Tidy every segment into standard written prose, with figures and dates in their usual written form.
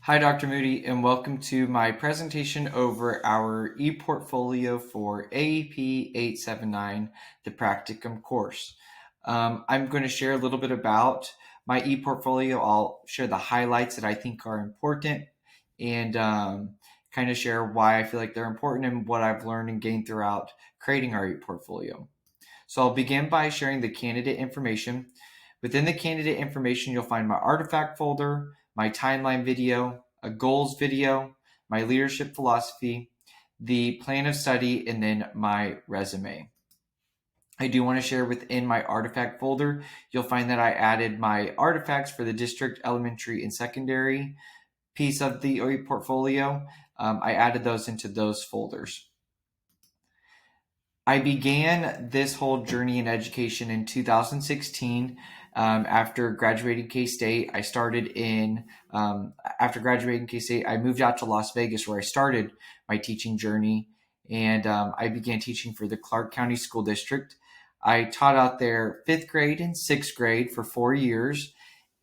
Hi, Dr. Moody, and welcome to my presentation over our ePortfolio for AEP 879, the Practicum course. I'm going to share a little bit about my ePortfolio. I'll share the highlights that I think are important and kind of share why I feel like they're important and what I've learned and gained throughout creating our ePortfolio. So I'll begin by sharing the candidate information. Within the candidate information, you'll find my artifact folder, my timeline video, a goals video, my leadership philosophy, the plan of study, and then my resume. I do want to share within my artifact folder, you'll find that I added my artifacts for the district, elementary, and secondary piece of the portfolio. I added those into those folders. I began this whole journey in education in 2016. After graduating K-State, after graduating K-State, I moved out to Las Vegas where I started my teaching journey. And I began teaching for the Clark County School District. I taught out there 5th grade and 6th grade for 4 years.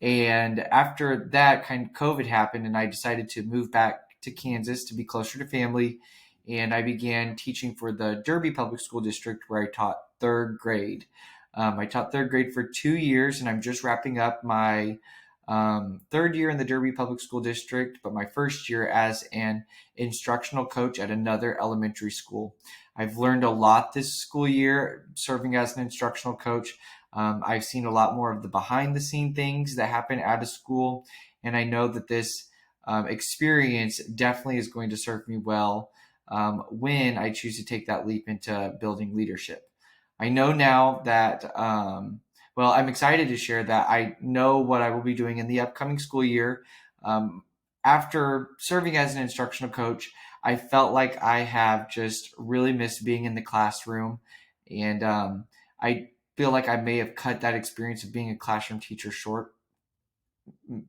And after that, kind of COVID happened, and I decided to move back to Kansas to be closer to family. And I began teaching for the Derby Public School District, where I taught 3rd grade. I taught 3rd grade for 2 years, and I'm just wrapping up my 3rd year in the Derby Public School District, but my 1st year as an instructional coach at another elementary school. I've learned a lot this school year serving as an instructional coach. I've seen a lot more of the behind the scene things that happen at a school, and I know that this experience definitely is going to serve me well when I choose to take that leap into building leadership. I know now that, I'm excited to share that I know what I will be doing in the upcoming school year. After serving as an instructional coach, I felt like I have just really missed being in the classroom. And I feel like I may have cut that experience of being a classroom teacher short,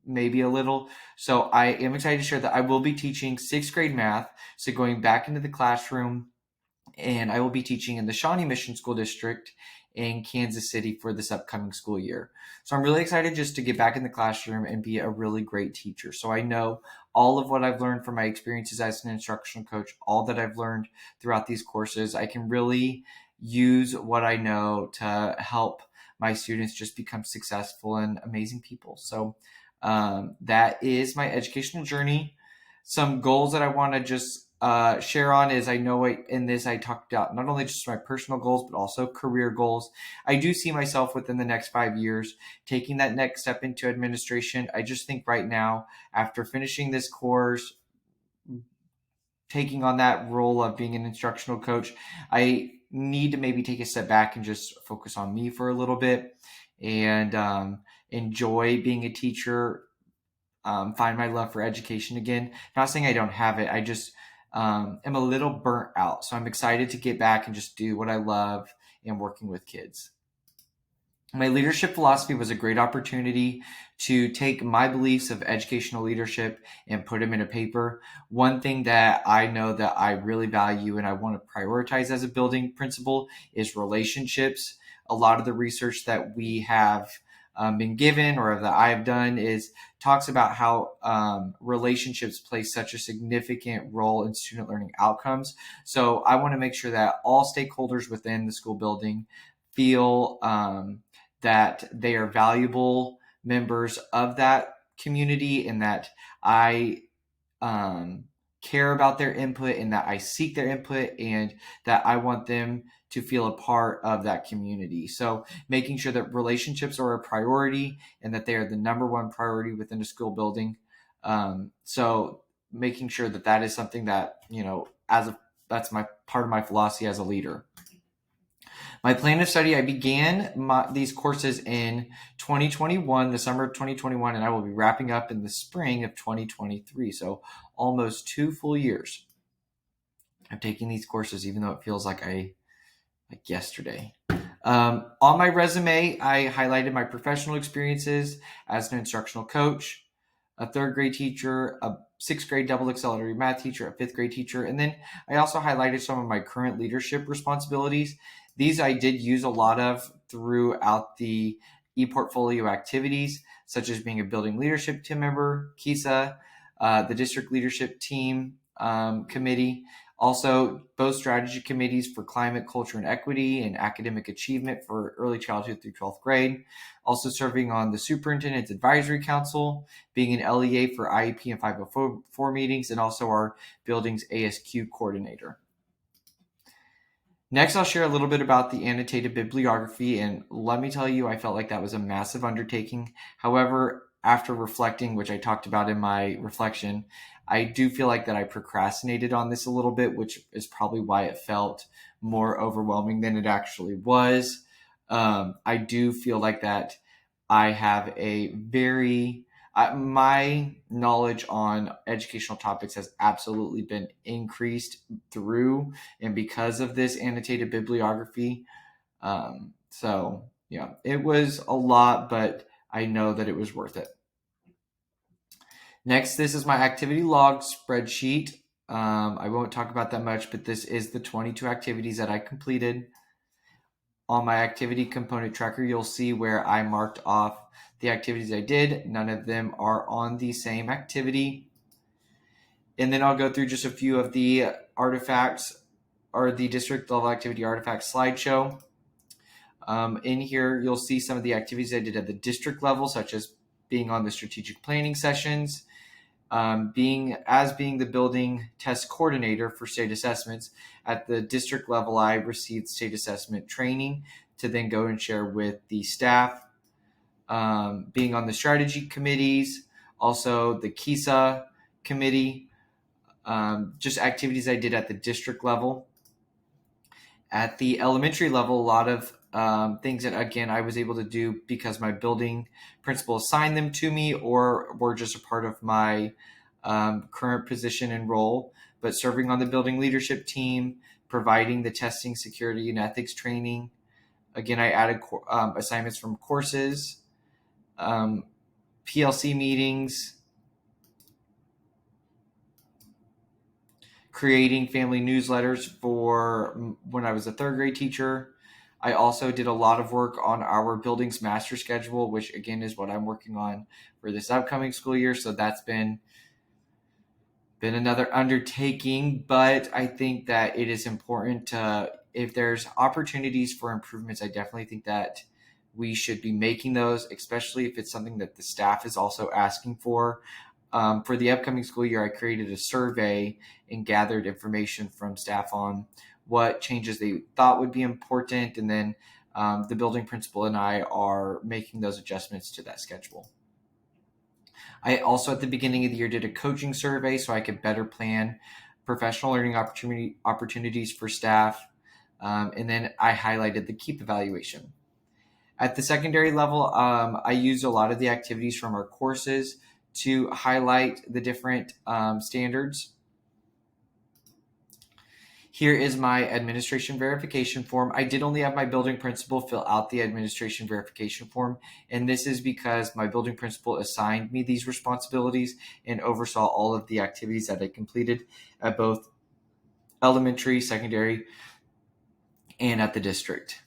maybe a little. So I am excited to share that I will be teaching 6th grade math. So going back into the classroom, and I will be teaching in the Shawnee Mission School District in Kansas City for this upcoming school year. So I'm really excited just to get back in the classroom and be a really great teacher. So I know all of what I've learned from my experiences as an instructional coach, all that I've learned throughout these courses, I can really use what I know to help my students just become successful and amazing people. So that is my educational journey. Some goals that I want to just share on is, I know in this I talked about not only just my personal goals, but also career goals. I do see myself within the next 5 years taking that next step into administration. I just think right now, after finishing this course, taking on that role of being an instructional coach, I need to maybe take a step back and just focus on me for a little bit and enjoy being a teacher, find my love for education again. Not saying I don't have it. I just am a little burnt out. So I'm excited to get back and just do what I love and working with kids. My leadership philosophy was a great opportunity to take my beliefs of educational leadership and put them in a paper. One thing that I know that I really value and I want to prioritize as a building principle is relationships. A lot of the research that we have been given or that I have done talks about how relationships play such a significant role in student learning outcomes. So I want to make sure that all stakeholders within the school building feel that they are valuable members of that community, and that I care about their input, and that I seek their input, and that I want them to feel a part of that community. So making sure that relationships are a priority and that they are the number one priority within a school building. So making sure that that is something that, that's my part of my philosophy as a leader. My plan of study, I began these courses in 2021, the summer of 2021, and I will be wrapping up in the spring of 2023. So almost 2 full years of taking these courses, even though it feels like yesterday. On my resume, I highlighted my professional experiences as an instructional coach, a 3rd grade teacher, a 6th grade double accelerated math teacher, a 5th grade teacher, and then I also highlighted some of my current leadership responsibilities. These I did use a lot of throughout the ePortfolio activities, such as being a building leadership team member, KISA, the district leadership team committee. Also, both strategy committees for climate, culture, and equity and academic achievement for early childhood through 12th grade. Also serving on the Superintendent's Advisory Council, being an LEA for IEP and 504 meetings, and also our building's ASQ coordinator. Next, I'll share a little bit about the annotated bibliography, and let me tell you, I felt like that was a massive undertaking. However, after reflecting, which I talked about in my reflection, I do feel like that I procrastinated on this a little bit, which is probably why it felt more overwhelming than it actually was. I do feel like that I have a very my knowledge on educational topics has absolutely been increased through and because of this annotated bibliography. So yeah, it was a lot, but I know that it was worth it. Next, this is my activity log spreadsheet. I won't talk about that much, but this is the 22 activities that I completed. On my activity component tracker, you'll see where I marked off the activities I did. None of them are on the same activity. And then I'll go through just a few of the artifacts or the district level activity artifact slideshow. In here, you'll see some of the activities I did at the district level, such as being on the strategic planning sessions, being the building test coordinator for state assessments. At the district level, I received state assessment training to then go and share with the staff. Being on the strategy committees, also the KISA committee, just activities I did at the district level. At the elementary level, a lot of things that, again, I was able to do because my building principal assigned them to me or were just a part of my current position and role. But serving on the building leadership team, providing the testing, security, and ethics training. Again, I added assignments from courses, PLC meetings, creating family newsletters for when I was a third grade teacher. I also did a lot of work on our building's master schedule, which again is what I'm working on for this upcoming school year. So that's been another undertaking, but I think that it is important to, if there's opportunities for improvements, I definitely think that we should be making those, especially if it's something that the staff is also asking for. For the upcoming school year, I created a survey and gathered information from staff on what changes they thought would be important. And then the building principal and I are making those adjustments to that schedule. I also, at the beginning of the year, did a coaching survey so I could better plan professional learning opportunities for staff. And then I highlighted the KEEP evaluation. At the secondary level, I used a lot of the activities from our courses to highlight the different standards. Here is my administration verification form. I did only have my building principal fill out the administration verification form, and this is because my building principal assigned me these responsibilities and oversaw all of the activities that I completed at both elementary, secondary, and at the district.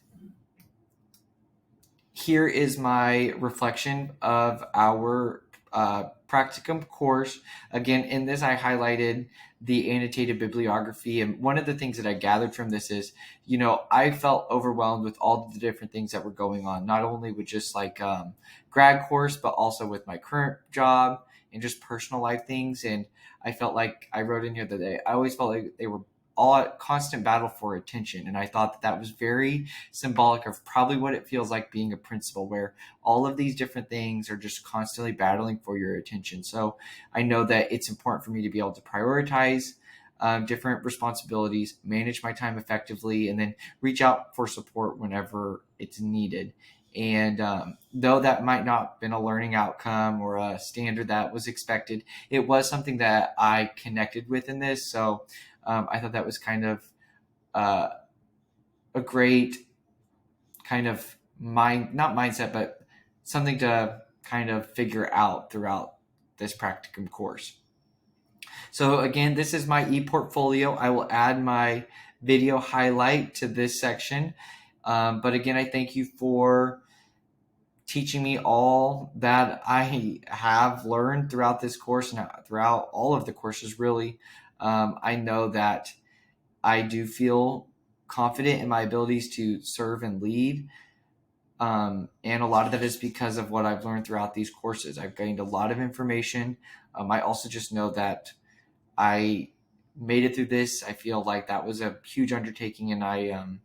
Here is my reflection of our Practicum course. Again, in this, I highlighted the annotated bibliography. And one of the things that I gathered from this is, I felt overwhelmed with all the different things that were going on, not only with just like grad course, but also with my current job and just personal life things. And I felt like I wrote in here that I always felt like they were all at constant battle for attention. And I thought that was very symbolic of probably what it feels like being a principal, where all of these different things are just constantly battling for your attention. So I know that it's important for me to be able to prioritize different responsibilities, manage my time effectively, and then reach out for support whenever it's needed. And though that might not have been a learning outcome or a standard that was expected, it was something that I connected with in this. So I thought that was kind of a great kind of not mindset, but something to kind of figure out throughout this practicum course. So again, this is my ePortfolio. I will add my video highlight to this section. But again, I thank you for teaching me all that I have learned throughout this course and throughout all of the courses, really. I know that I do feel confident in my abilities to serve and lead. And a lot of that is because of what I've learned throughout these courses. I've gained a lot of information. I also just know that I made it through this. I feel like that was a huge undertaking, and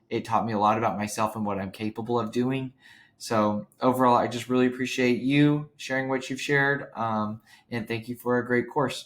it taught me a lot about myself and what I'm capable of doing. So overall, I just really appreciate you sharing what you've shared, and thank you for a great course.